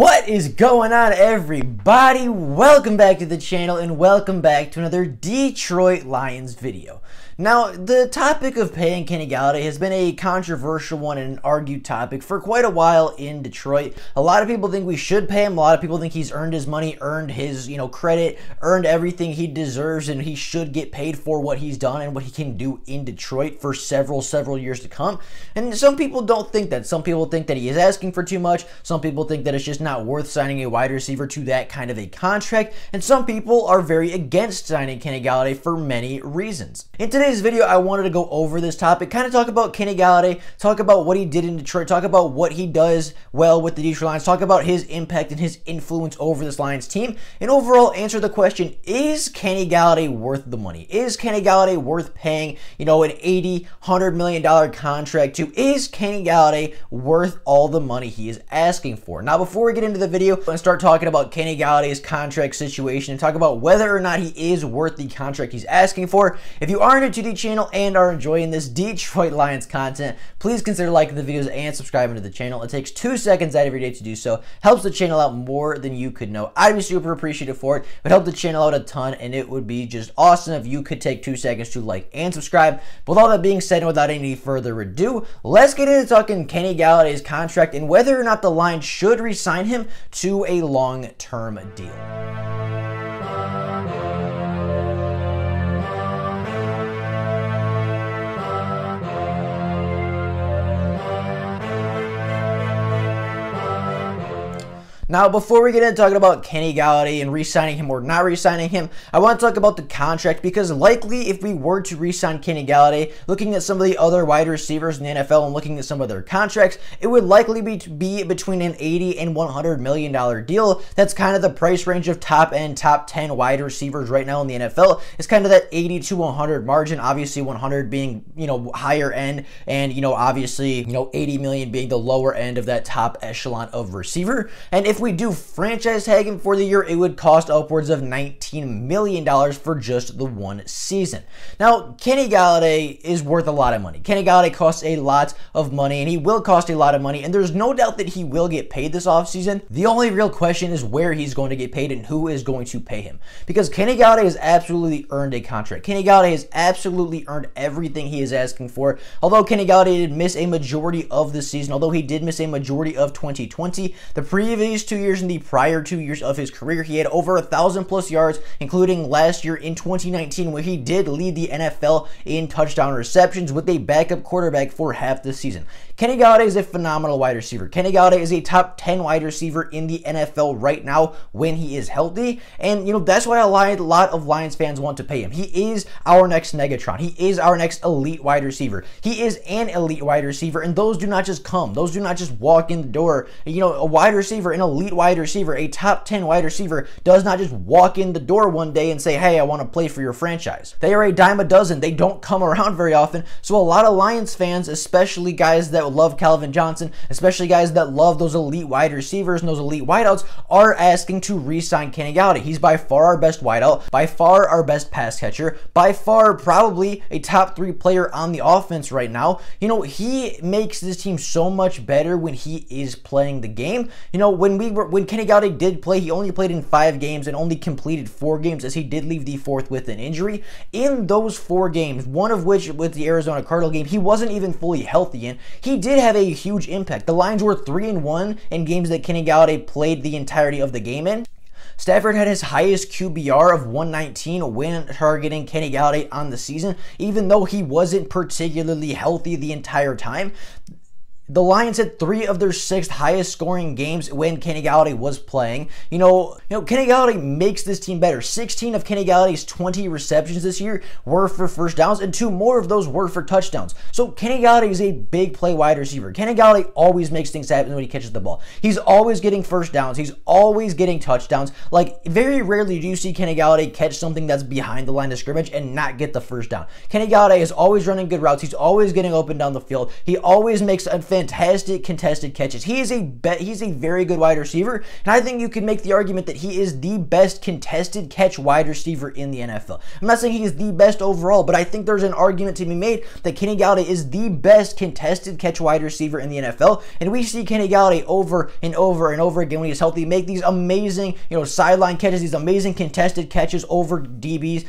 What is going on, everybody? Welcome back to the channel and welcome back to another Detroit Lions video. Now, the topic of paying Kenny Golladay has been a controversial one and an argued topic for quite a while in Detroit. A lot of people think we should pay him. A lot of people think he's earned his money, earned his, credit, earned everything he deserves, and he should get paid for what he's done and what he can do in Detroit for several years to come. And some people don't think that. Some people think that he is asking for too much. Some people think that it's just not worth signing a wide receiver to that kind of a contract. And some people are very against signing Kenny Golladay for many reasons. In today's video, I wanted to go over this topic, kind of talk about Kenny Golladay, talk about what he did in Detroit, talk about what he does well with the Detroit Lions, talk about his impact and his influence over this Lions team, and overall answer the question, is Kenny Golladay worth the money? Is Kenny Golladay worth paying, an $80, $100 million contract to? Is Kenny Golladay worth all the money he is asking for? Now, before we get into the video, I'm going to start talking about Kenny Galladay's contract situation and talk about whether or not he is worth the contract he's asking for. If you are new to the channel and are enjoying this Detroit Lions content, please consider liking the videos and subscribing to the channel. It takes 2 seconds out of your day to do so. Helps the channel out more than you could know. I'd be super appreciative for it. It would help the channel out a ton, and it would be just awesome if you could take 2 seconds to like and subscribe. But with all that being said, and without any further ado, let's get into talking Kenny Galladay's contract and whether or not the Lions should re-sign him to a long-term deal. Now, before we get into talking about Kenny Golladay and re-signing him or not re-signing him, I want to talk about the contract, because likely if we were to re-sign Kenny Golladay, looking at some of the other wide receivers in the NFL and looking at some of their contracts, it would likely be between an $80 and $100 million deal. That's kind of the price range of top 10 wide receivers right now in the NFL. It's kind of that 80 to 100 margin, obviously 100 being, higher end, and, obviously, 80 million being the lower end of that top echelon of receiver. And if we do franchise tag him for the year, it would cost upwards of $19 million for just the one season. Now, Kenny Golladay is worth a lot of money. Kenny Golladay costs a lot of money, and he will cost a lot of money, and there's no doubt that he will get paid this offseason. The only real question is where he's going to get paid and who is going to pay him, because Kenny Golladay has absolutely earned a contract. Kenny Golladay has absolutely earned everything he is asking for. Although Kenny Golladay did miss a majority of the season, although he did miss a majority of 2020, the previous 2 years and the prior 2 years of his career, he had over 1,000+ yards, including last year in 2019, where he did lead the NFL in touchdown receptions with a backup quarterback for half the season. Kenny Golladay is a phenomenal wide receiver. Kenny Golladay is a top 10 wide receiver in the NFL right now when he is healthy, and that's why a lot of Lions fans want to pay him. He is our next Megatron. He is our next elite wide receiver. He is an elite wide receiver, and those do not just come. Those do not just walk in the door. A wide receiver, an elite wide receiver, a top 10 wide receiver does not just walk in the door one day and say, hey, I want to play for your franchise. They are a dime a dozen. They don't come around very often. So a lot of Lions fans, especially guys that love Calvin Johnson, especially guys that love those elite wide receivers and those elite wideouts, are asking to re-sign Kenny Golladay. He's by far our best wideout, by far our best pass catcher, by far probably a top 3 player on the offense right now. He makes this team so much better when he is playing the game. When Kenny Golladay did play, he only played in 5 games and only completed 4 games, as he did leave the 4th with an injury. In those 4 games, one of which with the Arizona Cardinal game, he wasn't even fully healthy in, he did have a huge impact. The Lions were 3-1 in games that Kenny Golladay played the entirety of the game in. Stafford had his highest QBR of 119 when targeting Kenny Golladay on the season, even though he wasn't particularly healthy the entire time. The Lions had 3 of their 6 highest scoring games when Kenny Golladay was playing. Kenny Golladay makes this team better. 16 of Kenny Galladay's 20 receptions this year were for first downs, and 2 more of those were for touchdowns. So Kenny Golladay is a big play wide receiver. Kenny Golladay always makes things happen when he catches the ball. He's always getting first downs. He's always getting touchdowns. Like, very rarely do you see Kenny Golladay catch something that's behind the line of scrimmage and not get the first down. Kenny Golladay is always running good routes. He's always getting open down the field. He always makes a fantastic fantastic contested catches. He's a very good wide receiver, and I think you can make the argument that he is the best contested catch wide receiver in the NFL. I'm not saying he is the best overall, but I think there's an argument to be made that Kenny Golladay is the best contested catch wide receiver in the NFL, and we see Kenny Golladay over and over and over again when he's healthy make these amazing, sideline catches, these amazing contested catches over DBs.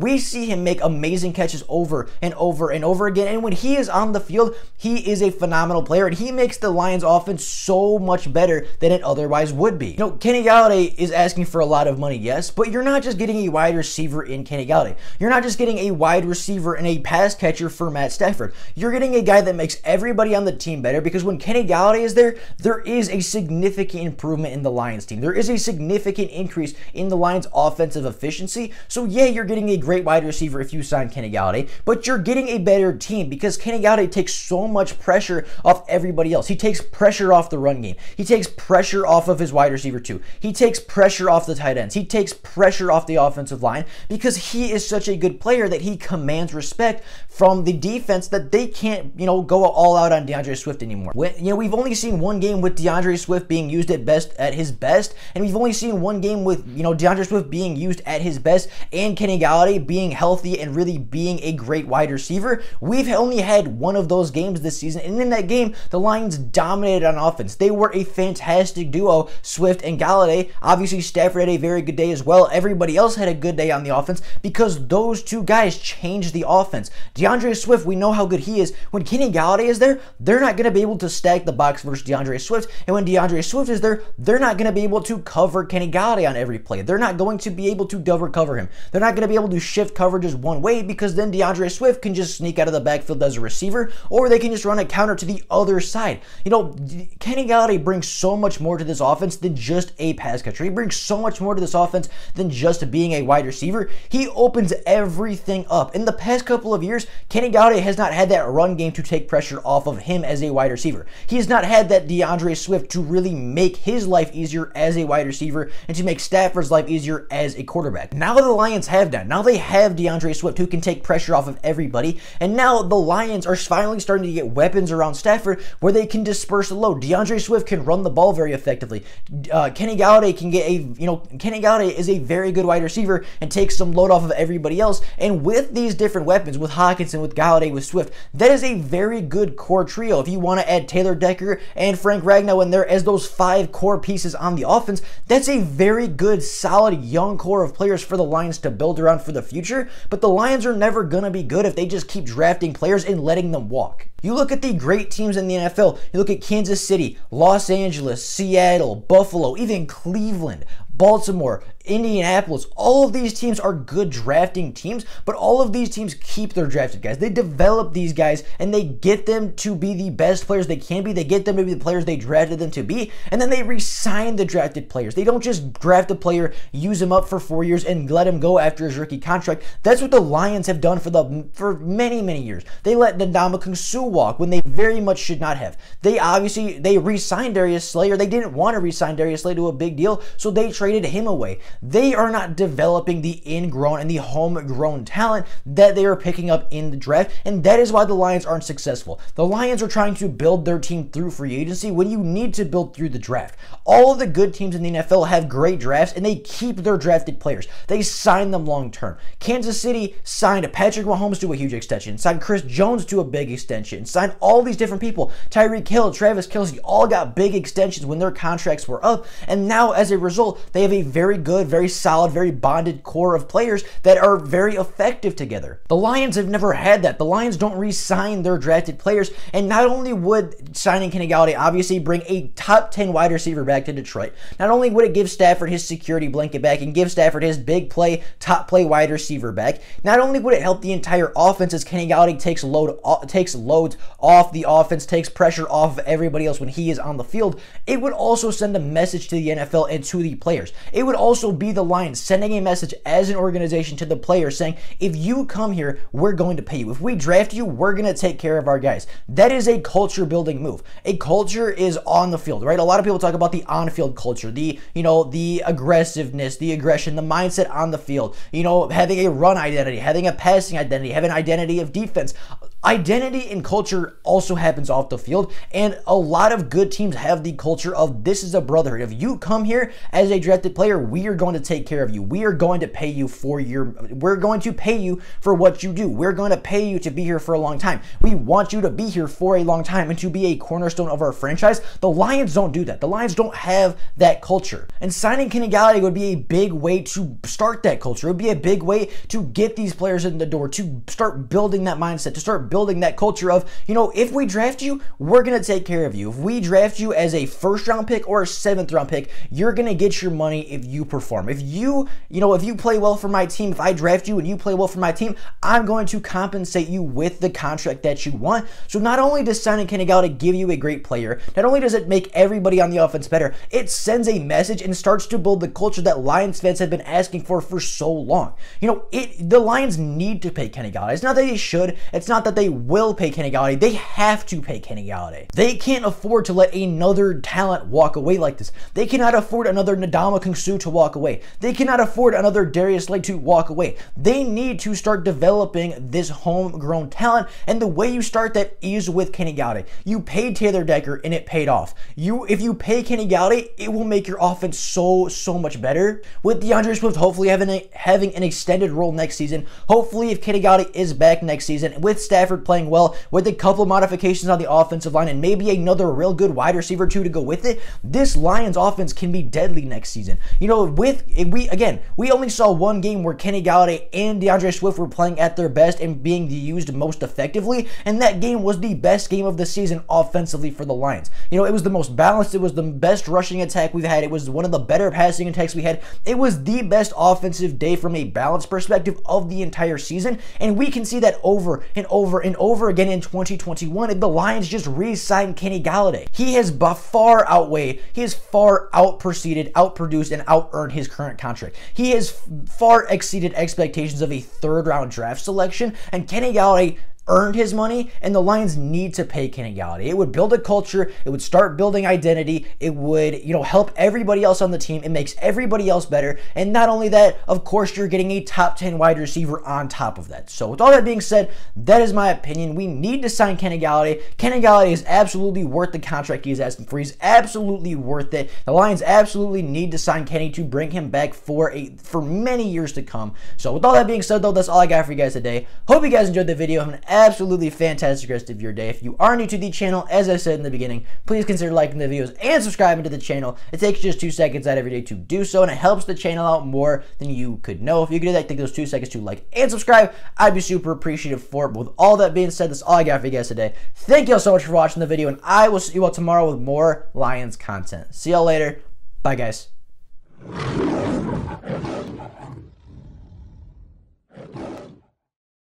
We see him make amazing catches over and over and over again, and when he is on the field, he is a phenomenal player, and he makes the Lions offense so much better than it otherwise would be. Kenny Golladay is asking for a lot of money, yes, but you're not just getting a wide receiver in Kenny Golladay. You're not just getting a wide receiver and a pass catcher for Matt Stafford. You're getting a guy that makes everybody on the team better, because when Kenny Golladay is there, there is a significant improvement in the Lions team. There is a significant increase in the Lions offensive efficiency. So yeah, you're getting a great wide receiver if you sign Kenny Golladay, but you're getting a better team because Kenny Golladay takes so much pressure off everybody else. He takes pressure off the run game. He takes pressure off of his wide receiver too. He takes pressure off the tight ends. He takes pressure off the offensive line because he is such a good player that he commands respect from the defense that they can't, go all out on DeAndre Swift anymore. We've only seen one game with DeAndre Swift being used at his best, and we've only seen one game with, DeAndre Swift being used at his best and Kenny Golladay being healthy and really being a great wide receiver. We've only had one of those games this season, and in that game, the Lions dominated on offense. They were a fantastic duo, Swift and Golladay. Obviously, Stafford had a very good day as well. Everybody else had a good day on the offense because those two guys changed the offense. DeAndre Swift, we know how good he is. When Kenny Golladay is there, they're not going to be able to stack the box versus DeAndre Swift, and when DeAndre Swift is there, they're not going to be able to cover Kenny Golladay on every play. They're not going to be able to double cover him. They're not going to be able to shift coverages one way because then DeAndre Swift can just sneak out of the backfield as a receiver, or they can just run a counter to the other side. Kenny Golladay brings so much more to this offense than just a pass catcher. He brings so much more to this offense than just being a wide receiver. He opens everything up. In the past couple of years, Kenny Golladay has not had that run game to take pressure off of him as a wide receiver. He has not had that DeAndre Swift to really make his life easier as a wide receiver and to make Stafford's life easier as a quarterback. Now the Lions have that. Now they have DeAndre Swift who can take pressure off of everybody, and now the Lions are finally starting to get weapons around Stafford where they can disperse the load. DeAndre Swift can run the ball very effectively. Kenny Golladay can get Kenny Golladay is a very good wide receiver and takes some load off of everybody else, and with these different weapons, with Hockenson, with Golladay, with Swift, that is a very good core trio. If you want to add Taylor Decker and Frank Ragnow in there as those 5 core pieces on the offense, that's a very good, solid, young core of players for the Lions to build around for the future, but the Lions are never going to be good if they just keep drafting players and letting them walk. You look at the great teams in the NFL, you look at Kansas City, Los Angeles, Seattle, Buffalo, even Cleveland, Baltimore, Indianapolis, all of these teams are good drafting teams, but all of these teams keep their drafted guys. They develop these guys and they get them to be the best players they can be. They get them to be the players they drafted them to be, and then they re-sign the drafted players. They don't just draft a player, use him up for 4 years, and let him go after his rookie contract. That's what the Lions have done for many, many years. They let Ndamukong Suh walk when they very much should not have. They re-signed Darius Slay. They didn't want to re-sign Darius Slay to a big deal, so they traded him away. They are not developing the ingrown and the homegrown talent that they are picking up in the draft, and that is why the Lions aren't successful. The Lions are trying to build their team through free agency when you need to build through the draft. All of the good teams in the NFL have great drafts, and they keep their drafted players. They sign them long term. Kansas City signed Patrick Mahomes to a huge extension, signed Chris Jones to a big extension, signed all these different people. Tyreek Hill, Travis Kelce, all got big extensions when their contracts were up, and now as a result, they have a very good, very solid, very bonded core of players that are very effective together. The Lions have never had that. The Lions don't re-sign their drafted players, and not only would signing Kenny Golladay obviously bring a top 10 wide receiver back to Detroit, not only would it give Stafford his security blanket back and give Stafford his big play, top play wide receiver back, not only would it help the entire offense as Kenny Golladay takes loads off the offense, takes pressure off of everybody else when he is on the field, it would also send a message to the NFL and to the players. It would also be the Lions sending a message as an organization to the players saying, if you come here, we're going to pay you. If we draft you, we're going to take care of our guys. That is a culture building move. A culture is on the field, right? A lot of people talk about the on-field culture, the aggressiveness, the aggression, the mindset on the field, having a run identity, having a passing identity, having an identity of defense. identity and culture also happens off the field, and a lot of good teams have the culture of this is a brotherhood. If you come here as a drafted player, we are going to take care of you. We are going to pay you we're going to pay you for what you do. We're going to pay you to be here for a long time. We want you to be here for a long time and to be a cornerstone of our franchise. The Lions don't do that. The Lions don't have that culture. And signing Kenny Golladay would be a big way to start that culture. It would be a big way to get these players in the door, to start building that mindset, to start building that culture of, you know, if we draft you, we're going to take care of you. If we draft you as a first-round pick or a seventh-round pick, you're going to get your money if you perform. If you play well for my team, if I draft you and you play well for my team, I'm going to compensate you with the contract that you want. So not only does signing Kenny Golladay give you a great player, not only does it make everybody on the offense better, it sends a message and starts to build the culture that Lions fans have been asking for so long. You know, the Lions need to pay Kenny Golladay. It's not that they should. It's not that they will pay Kenny Golladay. They have to pay Kenny Golladay. They can't afford to let another talent walk away like this. They cannot afford another Ndamukong Suh to walk away. They cannot afford another Darius Slay to walk away. They need to start developing this homegrown talent, and the way you start that is with Kenny Golladay. You paid Taylor Decker and it paid off. If you pay Kenny Golladay, it will make your offense so much better. With DeAndre Swift hopefully having an extended role next season, hopefully if Kenny Golladay is back next season, with Stafford playing well, with a couple modifications on the offensive line and maybe another real good wide receiver too to go with it, this Lions offense can be deadly next season. You know, we only saw one game where Kenny Golladay and DeAndre Swift were playing at their best and being used most effectively, and that game was the best game of the season offensively for the Lions. You know, it was the most balanced, it was the best rushing attack we've had, it was one of the better passing attacks we had, it was the best offensive day from a balance perspective of the entire season, and we can see that over and over and over again in 2021 if the Lions just re-signed Kenny Golladay. He has by far outweighed, he has far outproceeded, outproduced, and out-earned his current contract. He has far exceeded expectations of a third-round draft selection, and Kenny Golladay earned his money, and the Lions need to pay Kenny Golladay. It would build a culture, it would start building identity, it would, you know, help everybody else on the team, it makes everybody else better, and not only that, of course, you're getting a top 10 wide receiver on top of that. So with all that being said, that is my opinion. We need to sign Kenny Golladay. Kenny Golladay is absolutely worth the contract he's asking for. He's absolutely worth it. The Lions absolutely need to sign Kenny to bring him back for many years to come. So with all that being said, though, that's all I got for you guys today. Hope you guys enjoyed the video. Have an absolutely fantastic rest of your day. If you are new to the channel, as I said in the beginning, please consider liking the videos and subscribing to the channel. It takes just 2 seconds out of your day to do so, and it helps the channel out more than you could know. If you could do that, take those 2 seconds to like and subscribe. I'd be super appreciative for it. But with all that being said, that's all I got for you guys today. Thank you all so much for watching the video, and I will see you all tomorrow with more Lions content. See y'all later. Bye, guys.